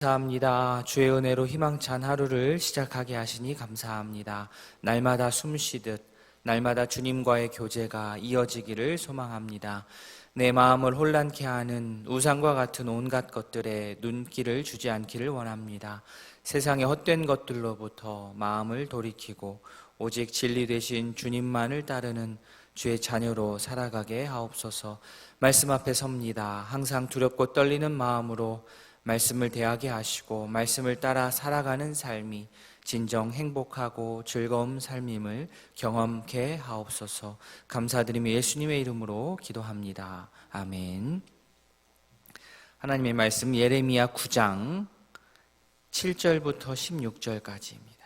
감사합니다. 주의 은혜로 희망찬 하루를 시작하게 하시니 감사합니다. 날마다 숨쉬듯 날마다 주님과의 교제가 이어지기를 소망합니다. 내 마음을 혼란케 하는 우상과 같은 온갖 것들에 눈길을 주지 않기를 원합니다. 세상의 헛된 것들로부터 마음을 돌이키고 오직 진리 되신 주님만을 따르는 주의 자녀로 살아가게 하옵소서. 말씀 앞에 섭니다. 항상 두렵고 떨리는 마음으로 말씀을 대하게 하시고 말씀을 따라 살아가는 삶이 진정 행복하고 즐거운 삶임을 경험케 하옵소서. 감사드리며 예수님의 이름으로 기도합니다. 아멘. 하나님의 말씀 예레미야 9장 7절부터 16절까지입니다.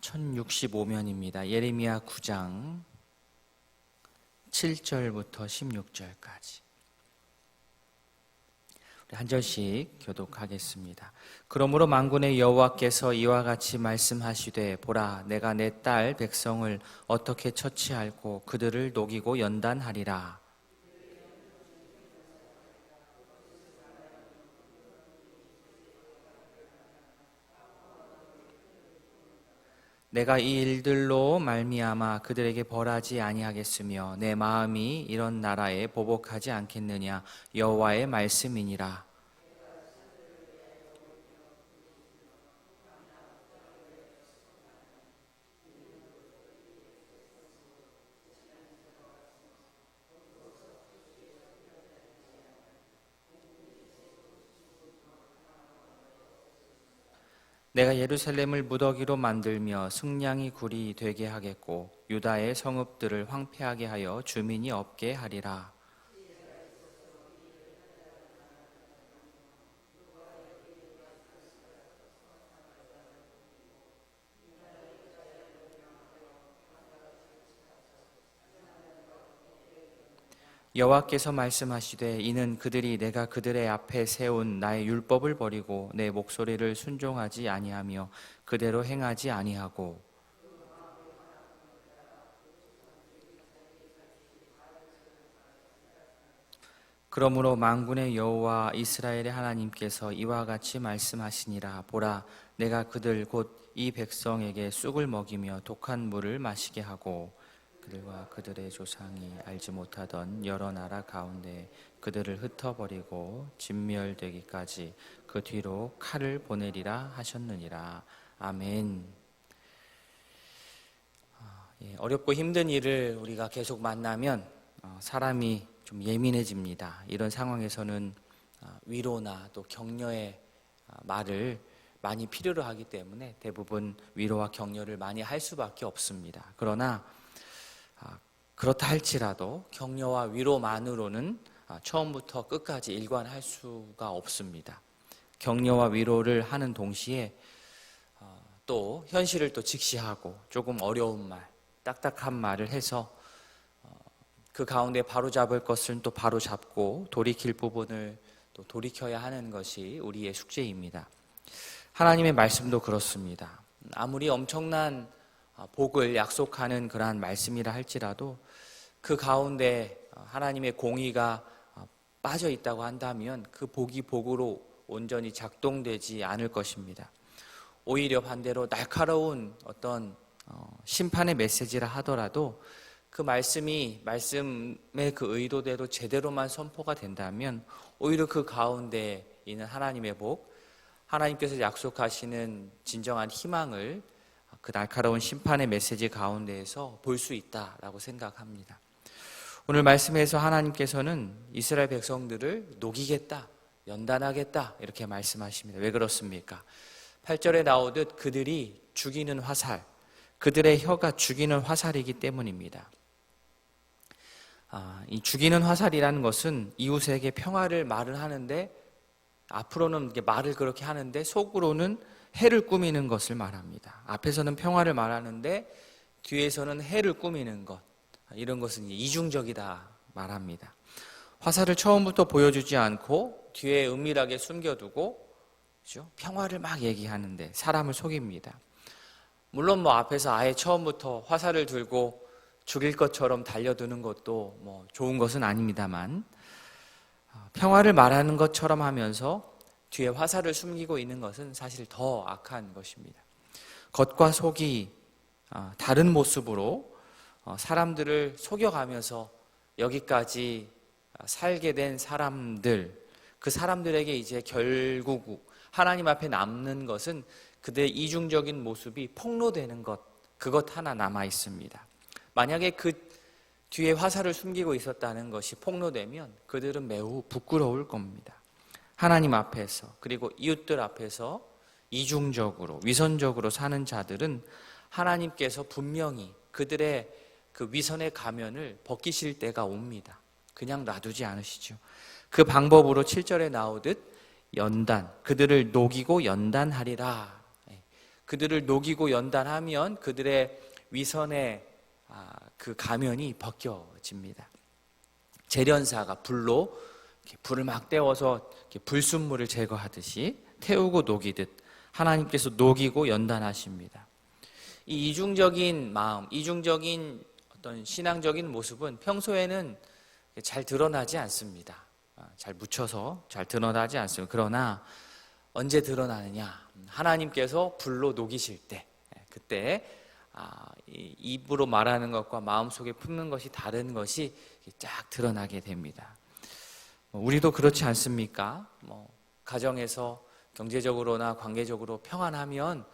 1065면입니다. 예레미야 9장 7절부터 16절까지 우리 한 절씩 교독하겠습니다. 그러므로 만군의 여호와께서 이와 같이 말씀하시되 보라 내가 내 딸 백성을 어떻게 처치할고 그들을 녹이고 연단하리라. 내가 이 일들로 말미암아 그들에게 벌하지 아니하겠으며 내 마음이 이런 나라에 보복하지 않겠느냐 여호와의 말씀이니라. 내가 예루살렘을 무더기로 만들며 승냥이 굴이 되게 하겠고 유다의 성읍들을 황폐하게 하여 주민이 없게 하리라. 여호와께서 말씀하시되 이는 그들이 내가 그들의 앞에 세운 나의 율법을 버리고 내 목소리를 순종하지 아니하며 그대로 행하지 아니하고 그러므로 만군의 여호와 이스라엘의 하나님께서 이와 같이 말씀하시니라. 보라 내가 그들 곧 이 백성에게 쑥을 먹이며 독한 물을 마시게 하고 그들과 그들의 조상이 알지 못하던 여러 나라 가운데 그들을 흩어버리고 진멸되기까지 그 뒤로 칼을 보내리라 하셨느니라. 아멘. 어렵고 힘든 일을 우리가 계속 만나면 사람이 좀 예민해집니다. 이런 상황에서는 위로나 또 격려의 말을 많이 필요로 하기 때문에 대부분 위로와 격려를 많이 할 수밖에 없습니다. 그러나 그렇다 할지라도 격려와 위로만으로는 처음부터 끝까지 일관할 수가 없습니다. 격려와 위로를 하는 동시에 또 현실을 또 직시하고 조금 어려운 말, 딱딱한 말을 해서 그 가운데 바로잡을 것은 또 바로잡고 돌이킬 부분을 또 돌이켜야 하는 것이 우리의 숙제입니다. 하나님의 말씀도 그렇습니다. 아무리 엄청난 복을 약속하는 그러한 말씀이라 할지라도 그 가운데 하나님의 공의가 빠져 있다고 한다면 그 복이 복으로 온전히 작동되지 않을 것입니다. 오히려 반대로 날카로운 어떤 심판의 메시지라 하더라도 그 말씀이 말씀의 그 의도대로 제대로만 선포가 된다면 오히려 그 가운데 있는 하나님의 복, 하나님께서 약속하시는 진정한 희망을 그 날카로운 심판의 메시지 가운데에서 볼 수 있다라고 생각합니다. 오늘 말씀에서 하나님께서는 이스라엘 백성들을 녹이겠다, 연단하겠다 이렇게 말씀하십니다. 왜 그렇습니까? 8절에 나오듯 그들이 죽이는 화살, 그들의 혀가 죽이는 화살이기 때문입니다. 이 죽이는 화살이라는 것은 이웃에게 평화를 말을 하는데 앞으로는 말을 그렇게 하는데 속으로는 해를 꾸미는 것을 말합니다. 앞에서는 평화를 말하는데 뒤에서는 해를 꾸미는 것, 이런 것은 이중적이다 말합니다. 화살을 처음부터 보여주지 않고 뒤에 은밀하게 숨겨두고 그렇죠? 평화를 막 얘기하는데 사람을 속입니다. 물론 앞에서 아예 처음부터 화살을 들고 죽일 것처럼 달려드는 것도 좋은 것은 아닙니다만 평화를 말하는 것처럼 하면서 뒤에 화살을 숨기고 있는 것은 사실 더 악한 것입니다. 겉과 속이 다른 모습으로 사람들을 속여가면서 여기까지 살게 된 사람들, 그 사람들에게 이제 결국 하나님 앞에 남는 것은 그들의 이중적인 모습이 폭로되는 것, 그것 하나 남아 있습니다. 만약에 그 뒤에 화살을 숨기고 있었다는 것이 폭로되면 그들은 매우 부끄러울 겁니다. 하나님 앞에서, 그리고 이웃들 앞에서 이중적으로, 위선적으로 사는 자들은 하나님께서 분명히 그들의 그 위선의 가면을 벗기실 때가 옵니다. 그냥 놔두지 않으시죠. 그 방법으로 7절에 나오듯 연단, 그들을 녹이고 연단하리라. 그들을 녹이고 연단하면 그들의 위선의 그 가면이 벗겨집니다. 재련사가 불로 불을 막 떼워서 불순물을 제거하듯이 태우고 녹이듯 하나님께서 녹이고 연단하십니다. 이 이중적인 마음, 이중적인 어떤 신앙적인 모습은 평소에는 잘 드러나지 않습니다. 잘 묻혀서 잘 드러나지 않습니다. 그러나 언제 드러나느냐? 하나님께서 불로 녹이실 때, 그때 입으로 말하는 것과 마음속에 품는 것이 다른 것이 쫙 드러나게 됩니다. 우리도 그렇지 않습니까? 가정에서 경제적으로나 관계적으로 평안하면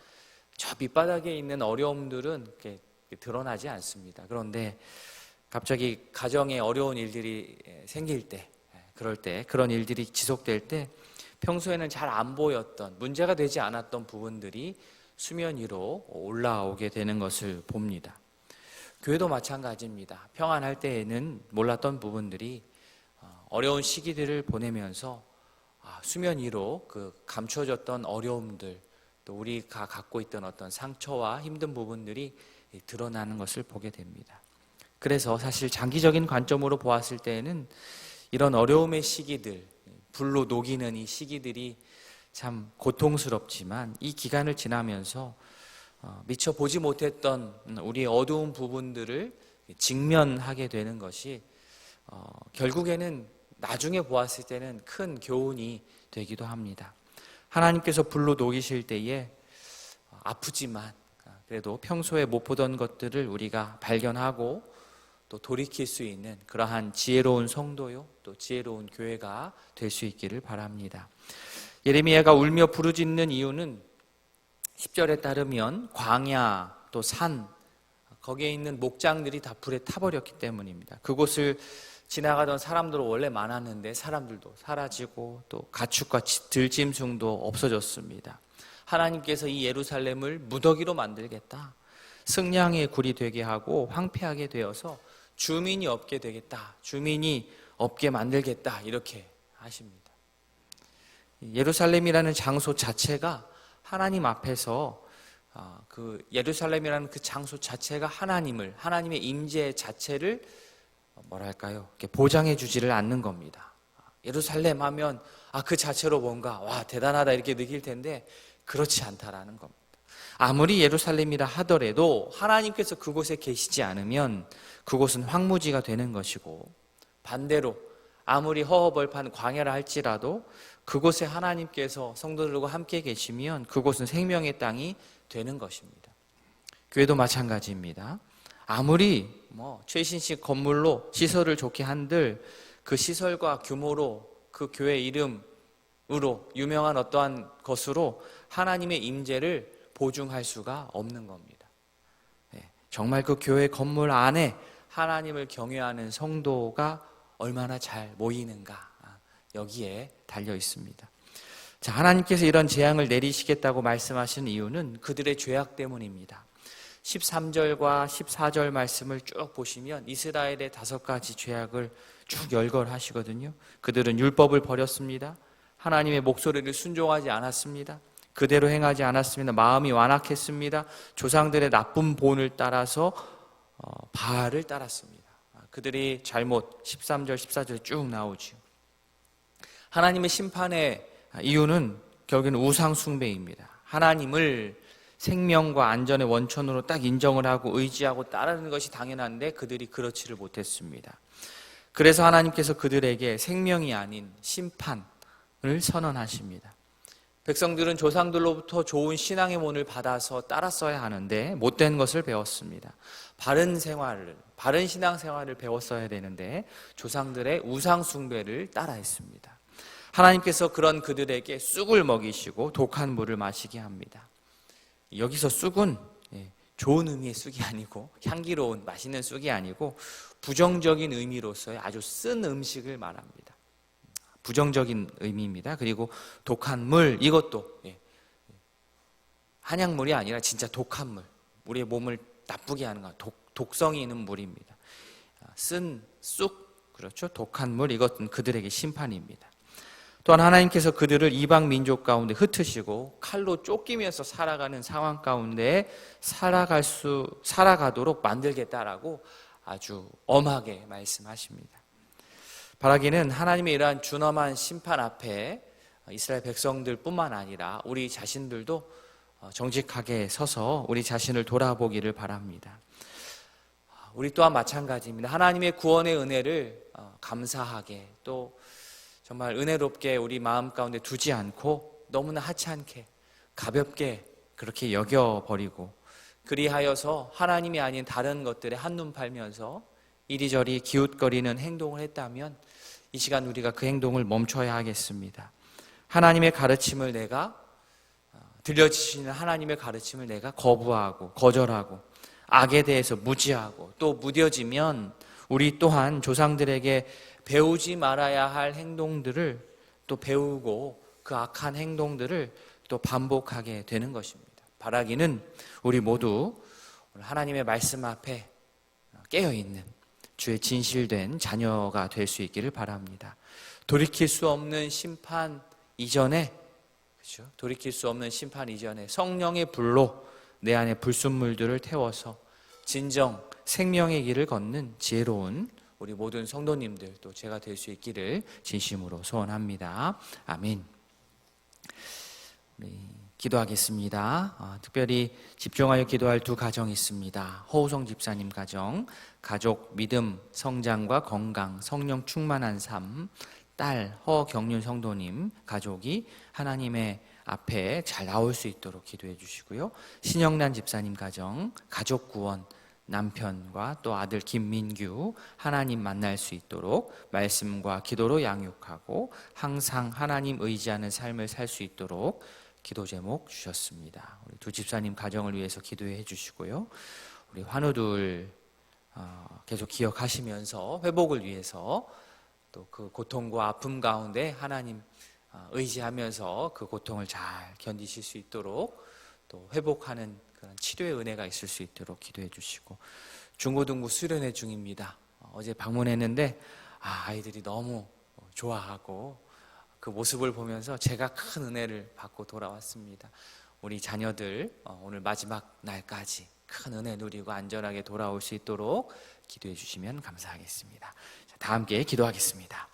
저 밑바닥에 있는 어려움들은 이렇게 드러나지 않습니다. 그런데 갑자기 가정에 어려운 일들이 생길 때, 그럴 때, 그런 일들이 지속될 때 평소에는 잘 안 보였던, 문제가 되지 않았던 부분들이 수면 위로 올라오게 되는 것을 봅니다. 교회도 마찬가지입니다. 평안할 때에는 몰랐던 부분들이 어려운 시기들을 보내면서 수면 위로 그 감춰졌던 어려움들, 또 우리가 갖고 있던 어떤 상처와 힘든 부분들이 드러나는 것을 보게 됩니다. 그래서 사실 장기적인 관점으로 보았을 때에는 이런 어려움의 시기들, 불로 녹이는 이 시기들이 참 고통스럽지만 이 기간을 지나면서 미처 보지 못했던 우리의 어두운 부분들을 직면하게 되는 것이 결국에는 나중에 보았을 때는 큰 교훈이 되기도 합니다. 하나님께서 불로 녹이실 때에 아프지만 그래도 평소에 못 보던 것들을 우리가 발견하고 또 돌이킬 수 있는 그러한 지혜로운 성도요, 또 지혜로운 교회가 될 수 있기를 바랍니다. 예레미야가 울며 부르짖는 이유는 10절에 따르면 광야 또 산, 거기에 있는 목장들이 다 불에 타버렸기 때문입니다. 그곳을 지나가던 사람들은 원래 많았는데 사람들도 사라지고 또 가축과 들짐승도 없어졌습니다. 하나님께서 이 예루살렘을 무더기로 만들겠다, 승냥의 굴이 되게 하고 황폐하게 되어서 주민이 없게 되겠다, 주민이 없게 만들겠다, 이렇게 하십니다. 예루살렘이라는 장소 자체가 하나님 앞에서 그 예루살렘이라는 그 장소 자체가 하나님의 임재 자체를 뭐랄까요, 이렇게 보장해 주지를 않는 겁니다. 예루살렘 하면 그 자체로 뭔가 대단하다 이렇게 느낄 텐데 그렇지 않다라는 겁니다. 아무리 예루살렘이라 하더라도 하나님께서 그곳에 계시지 않으면 그곳은 황무지가 되는 것이고, 반대로 아무리 허허벌판 광야라 할지라도 그곳에 하나님께서 성도들과 함께 계시면 그곳은 생명의 땅이 되는 것입니다. 교회도 마찬가지입니다. 아무리 최신식 건물로 시설을 좋게 한들 그 시설과 규모로 그 교회 이름으로 유명한 어떠한 것으로 하나님의 임재를 보증할 수가 없는 겁니다. 정말 그 교회 건물 안에 하나님을 경외하는 성도가 얼마나 잘 모이는가, 여기에 달려 있습니다. 자, 하나님께서 이런 재앙을 내리시겠다고 말씀하신 이유는 그들의 죄악 때문입니다. 13절과 14절 말씀을 쭉 보시면 이스라엘의 5가지 죄악을 쭉 열거하시거든요. 그들은 율법을 버렸습니다. 하나님의 목소리를 순종하지 않았습니다. 그대로 행하지 않았습니다. 마음이 완악했습니다. 조상들의 나쁜 본을 따라서 바알을 따랐습니다. 그들이 잘못 13절, 14절 쭉 나오죠. 하나님의 심판의 이유는 결국은 우상 숭배입니다. 하나님을 생명과 안전의 원천으로 딱 인정을 하고 의지하고 따르는 것이 당연한데 그들이 그렇지를 못했습니다. 그래서 하나님께서 그들에게 생명이 아닌 심판을 선언하십니다. 백성들은 조상들로부터 좋은 신앙의 본을 받아서 따랐어야 하는데 못된 것을 배웠습니다. 바른 신앙생활을 배웠어야 되는데 조상들의 우상 숭배를 따라했습니다. 하나님께서 그런 그들에게 쑥을 먹이시고 독한 물을 마시게 합니다. 여기서 쑥은 좋은 의미의 쑥이 아니고 향기로운 맛있는 쑥이 아니고 부정적인 의미로서의 아주 쓴 음식을 말합니다. 부정적인 의미입니다. 그리고 독한 물, 이것도 한약물이 아니라 진짜 독한 물, 우리의 몸을 나쁘게 하는 것, 독성이 있는 물입니다. 쓴 쑥, 그렇죠? 독한 물, 이것은 그들에게 심판입니다. 또한 하나님께서 그들을 이방 민족 가운데 흩으시고 칼로 쫓기면서 살아가는 상황 가운데 살아가도록 만들겠다라고 아주 엄하게 말씀하십니다. 바라기는 하나님의 이러한 준엄한 심판 앞에 이스라엘 백성들뿐만 아니라 우리 자신들도 정직하게 서서 우리 자신을 돌아보기를 바랍니다. 우리 또한 마찬가지입니다. 하나님의 구원의 은혜를 감사하게 또 정말 은혜롭게 우리 마음 가운데 두지 않고 너무나 하찮게 가볍게 그렇게 여겨버리고 그리하여서 하나님이 아닌 다른 것들에 한눈 팔면서 이리저리 기웃거리는 행동을 했다면 이 시간 우리가 그 행동을 멈춰야 하겠습니다. 하나님의 가르침을 내가 들려주시는 하나님의 가르침을 내가 거부하고 거절하고 악에 대해서 무지하고 또 무뎌지면 우리 또한 조상들에게 배우지 말아야 할 행동들을 또 배우고 그 악한 행동들을 또 반복하게 되는 것입니다. 바라기는 우리 모두 하나님의 말씀 앞에 깨어있는 주의 진실된 자녀가 될 수 있기를 바랍니다. 돌이킬 수 없는 심판 이전에, 그렇죠? 돌이킬 수 없는 심판 이전에 성령의 불로 내 안에 불순물들을 태워서 진정 생명의 길을 걷는 지혜로운 우리 모든 성도님들 또 제가 될 수 있기를 진심으로 소원합니다. 아멘. 기도하겠습니다. 특별히 집중하여 기도할 두 가정이 있습니다. 허우성 집사님 가정, 가족 믿음, 성장과 건강, 성령 충만한 삶, 딸 허경륜 성도님 가족이 하나님의 앞에 잘 나올 수 있도록 기도해 주시고요. 신영란 집사님 가정, 가족 구원, 남편과 또 아들 김민규 하나님 만날 수 있도록 말씀과 기도로 양육하고 항상 하나님 의지하는 삶을 살 수 있도록 기도 제목 주셨습니다. 우리 두 집사님 가정을 위해서 기도해 주시고요. 우리 환우들 계속 기억하시면서 회복을 위해서 또 그 고통과 아픔 가운데 하나님 의지하면서 그 고통을 잘 견디실 수 있도록 또 회복하는 그런 치료의 은혜가 있을 수 있도록 기도해 주시고 중고등부 수련회 중입니다. 어제 방문했는데 아이들이 너무 좋아하고 그 모습을 보면서 제가 큰 은혜를 받고 돌아왔습니다. 우리 자녀들 오늘 마지막 날까지 큰 은혜 누리고 안전하게 돌아올 수 있도록 기도해 주시면 감사하겠습니다. 다 함께 기도하겠습니다.